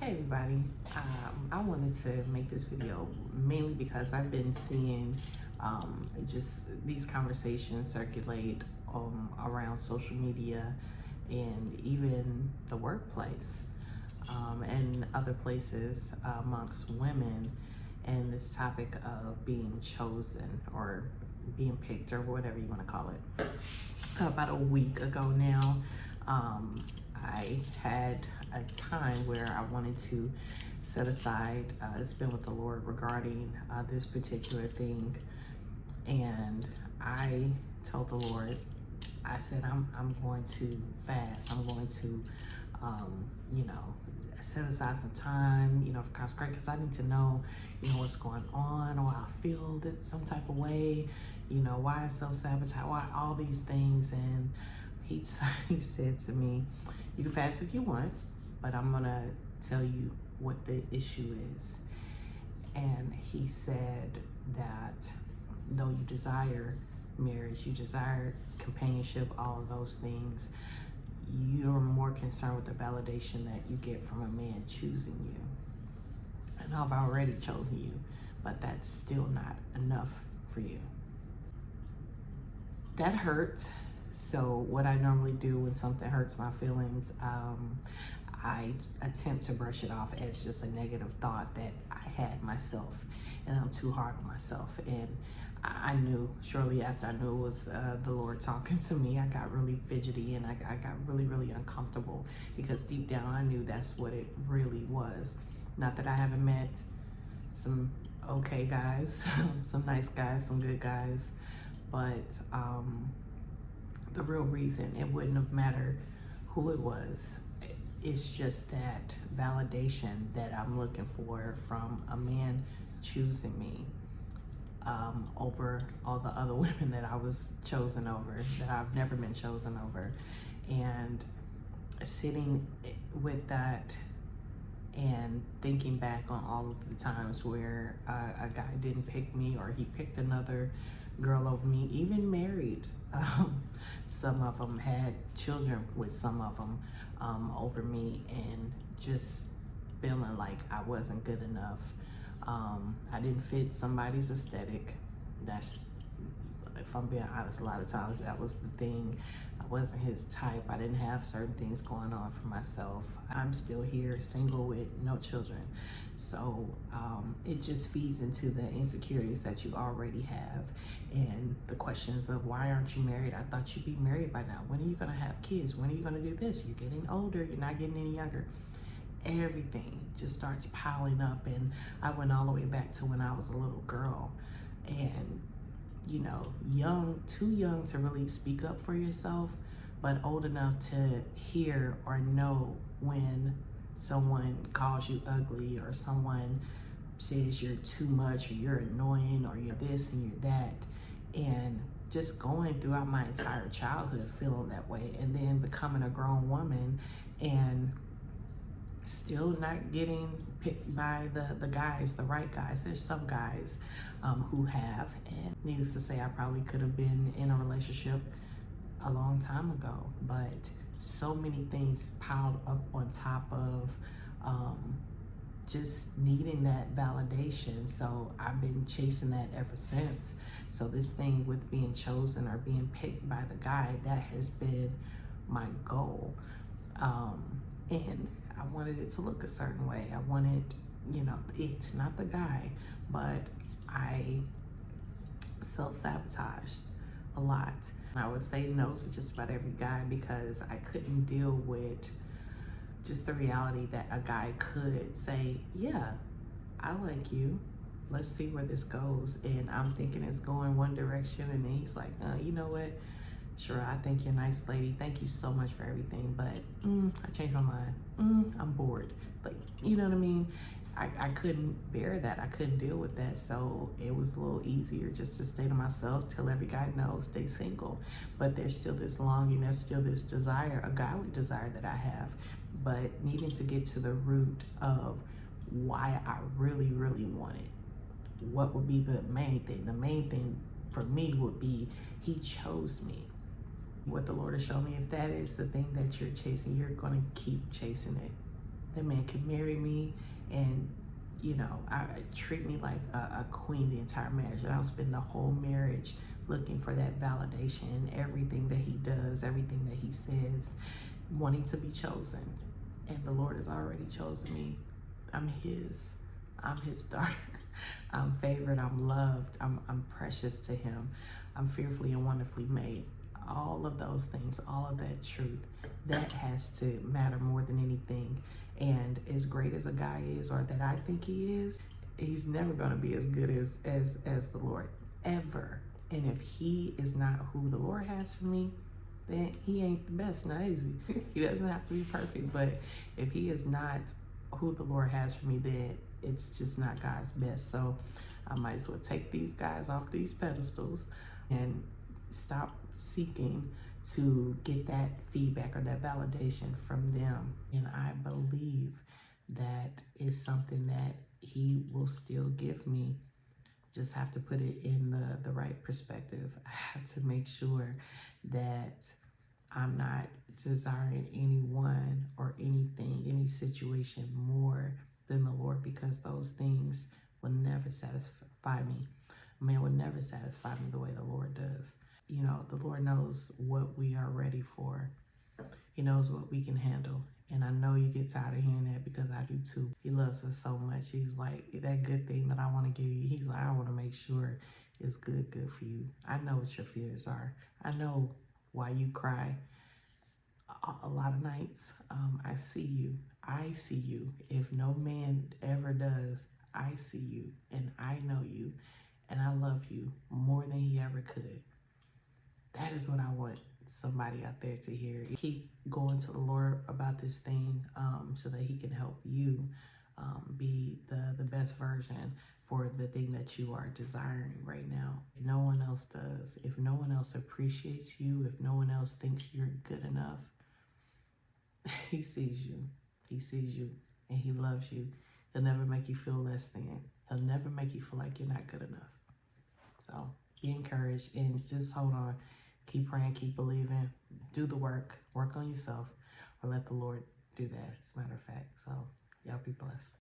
Hey everybody, I wanted to make this video mainly because I've been seeing just these conversations circulate around social media and even the workplace and other places amongst women, and this topic of being chosen or being picked or whatever you want to call it. About a week ago now, I had a time where I wanted to set aside, spend with the Lord regarding this particular thing. And I told the Lord, I said, I'm going to fast. I'm going to, set aside some time, for consecration, because I need to know, what's going on, or I feel that some type of way, why self-sabotage, why all these things. And he said to me, you can fast if you want, but I'm gonna tell you what the issue is. And he said that though you desire marriage, you desire companionship, all of those things, you're more concerned with the validation that you get from a man choosing you. And I've already chosen you, but that's still not enough for you. That hurt. So what I normally do when something hurts my feelings, I attempt to brush it off as just a negative thought that I had myself, and I'm too hard on myself. And I knew shortly after I knew it was the Lord talking to me, I got really fidgety and I got really, really uncomfortable, because deep down I knew that's what it really was. Not that I haven't met some okay guys, some nice guys, some good guys, but the real reason it wouldn't have mattered who it was. It's just that validation that I'm looking for from a man choosing me over all the other women that I was chosen over, that I've never been chosen over. And sitting with that and thinking back on all of the times where a guy didn't pick me, or he picked another girl over me, even married. Some of them had children with some of them over me, and just feeling like I wasn't good enough. I didn't fit somebody's aesthetic. That's, if I'm being honest, a lot of times that was the thing. I wasn't his type. I didn't have certain things going on for myself. I'm still here, single with no children. So it just feeds into the insecurities that you already have, and the questions of, why aren't you married? I thought you'd be married by now. When are you gonna have kids? When are you gonna do this? You're getting older, you're not getting any younger. Everything just starts piling up. And I went all the way back to when I was a little girl, and young, too young to really speak up for yourself, but old enough to hear or know when someone calls you ugly, or someone says you're too much, or you're annoying, or you're this and you're that. And just going throughout my entire childhood feeling that way, and then becoming a grown woman and still not getting picked by the guys, the right guys. There's some guys who have, and needless to say, I probably could have been in a relationship a long time ago, but so many things piled up on top of just needing that validation. So I've been chasing that ever since. So this thing with being chosen or being picked by the guy, that has been my goal. And I wanted it to look a certain way. I wanted, it, not the guy, but I self-sabotaged a lot. I would say no to just about every guy, because I couldn't deal with just the reality that a guy could say, yeah, I like you, let's see where this goes. And I'm thinking it's going one direction, and then he's like, you know what? Sure, I think you're a nice lady. Thank you so much for everything, but I changed my mind. I'm bored. Like, you know what I mean? I couldn't bear that. I couldn't deal with that. So it was a little easier just to stay to myself, tell every guy no, stay single. But there's still this longing, there's still this desire, a godly desire that I have, but needing to get to the root of why I really, really want it. What would be the main thing? The main thing for me would be, he chose me. What the Lord has shown me, if that is the thing that you're chasing, you're going to keep chasing it. That man can marry me and, you know, treat me like a queen the entire marriage. And I'll spend the whole marriage looking for that validation in everything that he does, everything that he says, wanting to be chosen. And the Lord has already chosen me. I'm his. I'm his daughter. I'm favored. I'm loved. I'm precious to him. I'm fearfully and wonderfully made. All of those things, all of that truth, that has to matter more than anything. And as great as a guy is, or that I think he is, he's never going to be as good as the Lord, ever. And if he is not who the Lord has for me, then he ain't the best. Not easy. He doesn't have to be perfect, but if he is not who the Lord has for me, then it's just not God's best. So I might as well take these guys off these pedestals and stop seeking to get that feedback or that validation from them. And I believe that is something that he will still give me. Just have to put it in the right perspective. I have to make sure that I'm not desiring anyone or anything, any situation more than the Lord, because those things will never satisfy me. Man will never satisfy me the way the Lord does. You know, the Lord knows what we are ready for. He knows what we can handle. And I know you get tired of hearing that, because I do too. He loves us so much. He's like, that good thing that I want to give you, he's like, I want to make sure it's good for you. I know what your fears are. I know why you cry a lot of nights. I see you. I see you. If no man ever does, I see you and I know you and I love you more than he ever could. That is what I want somebody out there to hear. Keep going to the Lord about this thing so that he can help you be the best version for the thing that you are desiring right now. If no one else does, if no one else appreciates you, if no one else thinks you're good enough, he sees you. He sees you and he loves you. He'll never make you feel less than. He'll never make you feel like you're not good enough. So be encouraged and just hold on. Keep praying, keep believing, do the work on yourself, or let the Lord do that, as a matter of fact. So y'all be blessed.